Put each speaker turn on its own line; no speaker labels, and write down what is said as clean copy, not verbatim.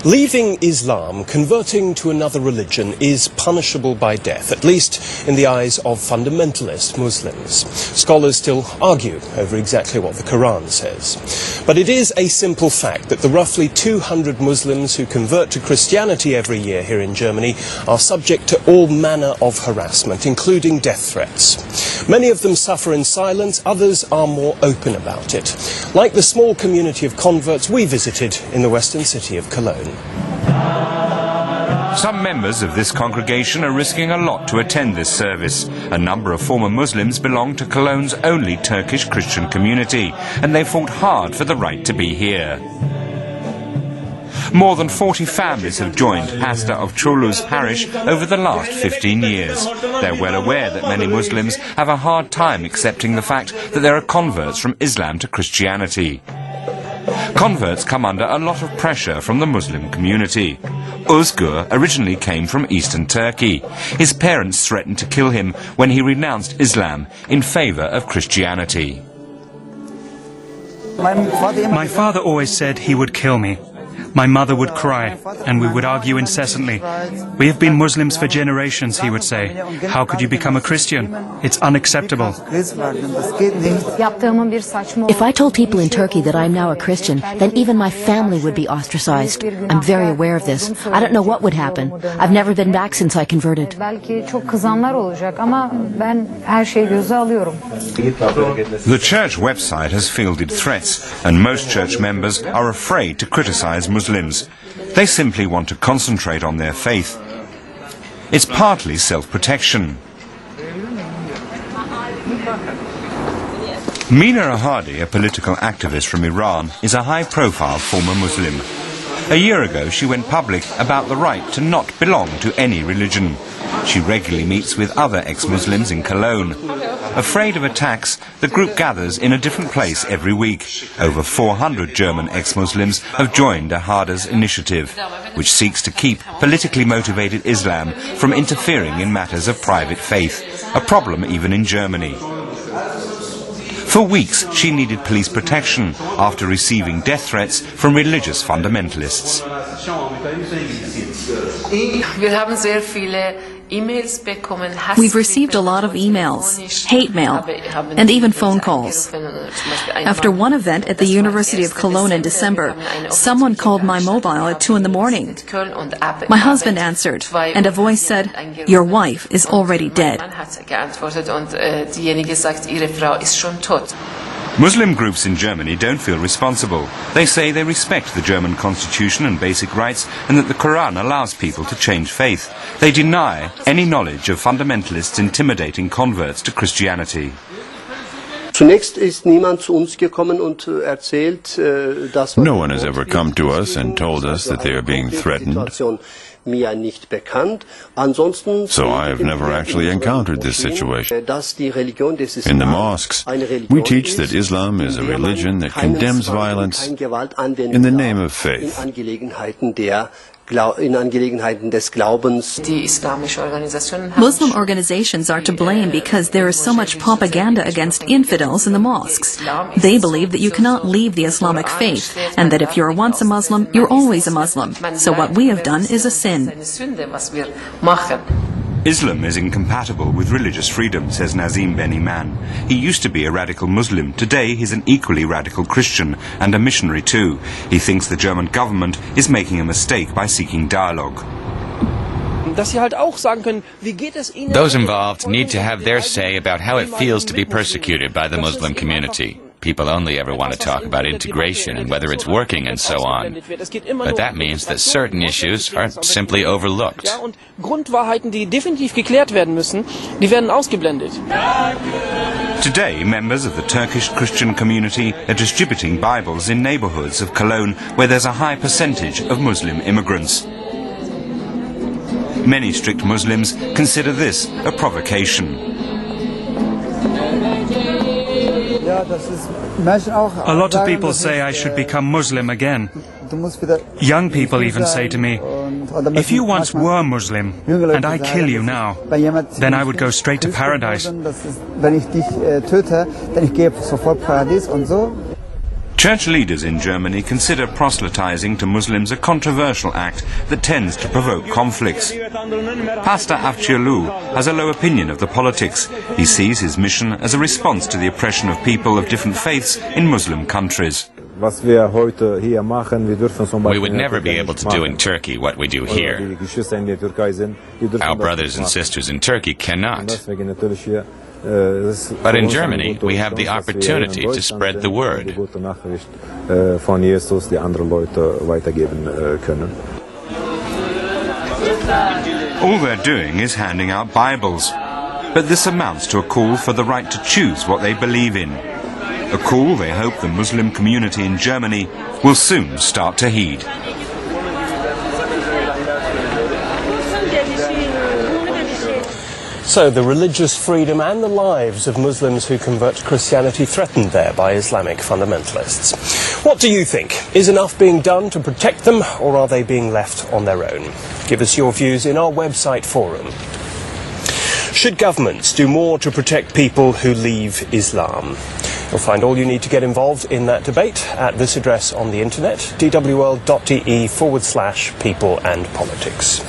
Leaving Islam, converting to another religion, is punishable by death, at least in the eyes of fundamentalist Muslims. Scholars still argue over exactly what the Quran says. But it is a simple fact that the roughly 200 Muslims who convert to Christianity every year here in Germany are subject to all manner of harassment, including death threats. Many of them suffer in silence, others are more open about it, like the small community of converts we visited in the western city of Cologne.
Some members of this congregation are risking a lot to attend this service. A number of former Muslims belong to Cologne's only Turkish Christian community, and they fought hard for the right to be here. More than 40 families have joined Pastor of Çorlu's parish over the last 15 years. They're well aware that many Muslims have a hard time accepting the fact that there are converts from Islam to Christianity. Converts come under a lot of pressure from the Muslim community. Özgür originally came from eastern Turkey. His parents threatened to kill him when he renounced Islam in favor of Christianity.
My father always said he would kill me. My mother would cry, and we would argue incessantly. We have been Muslims for generations, he would say. How could you become a Christian? It's unacceptable.
If I told people in Turkey that I'm now a Christian, then even my family would be ostracized. I'm very aware of this. I don't know what would happen. I've never been back since I converted.
The church website has fielded threats, and most church members are afraid to criticize Muslims. They simply want to concentrate on their faith. It's partly self-protection. Mina Ahadi, a political activist from Iran, is a high-profile former Muslim. A year ago, she went public about the right to not belong to any religion. She regularly meets with other ex-Muslims in Cologne. Afraid of attacks, the group gathers in a different place every week. Over 400 German ex-Muslims have joined Ahadi's initiative, which seeks to keep politically motivated Islam from interfering in matters of private faith, a problem even in Germany. For weeks, she needed police protection after receiving death threats from religious fundamentalists.
We've received a lot of emails, hate mail, and even phone calls. After one event at the University of Cologne in December, someone called my mobile at 2 in the morning. My husband answered, and a voice said, "Your wife is already dead."
Muslim groups in Germany don't feel responsible. They say they respect the German constitution and basic rights, and that the Quran allows people to change faith. They deny any knowledge of fundamentalists intimidating converts to Christianity.
No one has ever come to us and told us that they are being threatened. So I have never actually encountered this situation. In the mosques, we teach that Islam is a religion that condemns violence in the name of faith.
Muslim organizations are to blame because there is so much propaganda against infidels in the mosques. They believe that you cannot leave the Islamic faith, and that if you're once a Muslim, you're always a Muslim. So what we have done is a sin.
Islam is incompatible with religious freedom, says Nazim Ben Iman. He used to be a radical Muslim. Today he's an equally radical Christian and a missionary too. He thinks the German government is making a mistake by seeking dialogue.
Those involved need to have their say about how it feels to be persecuted by the Muslim community. People only ever want to talk about integration and whether it's working and so on. But that means that certain issues are simply overlooked.
Today, members of the Turkish Christian community are distributing Bibles in neighborhoods of Cologne where there's a high percentage of Muslim immigrants. Many strict Muslims consider this a provocation.
A lot of people say I should become Muslim again. Young people even say to me, "If you once were Muslim, and I kill you now, then I would go straight to paradise."
Church leaders in Germany consider proselytizing to Muslims a controversial act that tends to provoke conflicts. Pastor Avciolu has a low opinion of the politics. He sees his mission as a response to the oppression of people of different faiths in Muslim countries.
We
would never be able to do in Turkey what we do here. Our brothers and sisters in Turkey cannot. But in Germany, we have the opportunity to spread the word.
All they're doing is handing out Bibles. But this amounts to a call for the right to choose what they believe in. A call they hope the Muslim community in Germany will soon start to heed.
So the religious freedom and the lives of Muslims who convert to Christianity threatened there by Islamic fundamentalists. What do you think? Is enough being done to protect them, or are they being left on their own? Give us your views in our website forum. Should governments do more to protect people who leave Islam? You'll find all you need to get involved in that debate at this address on the internet, dwworld.de/people and politics.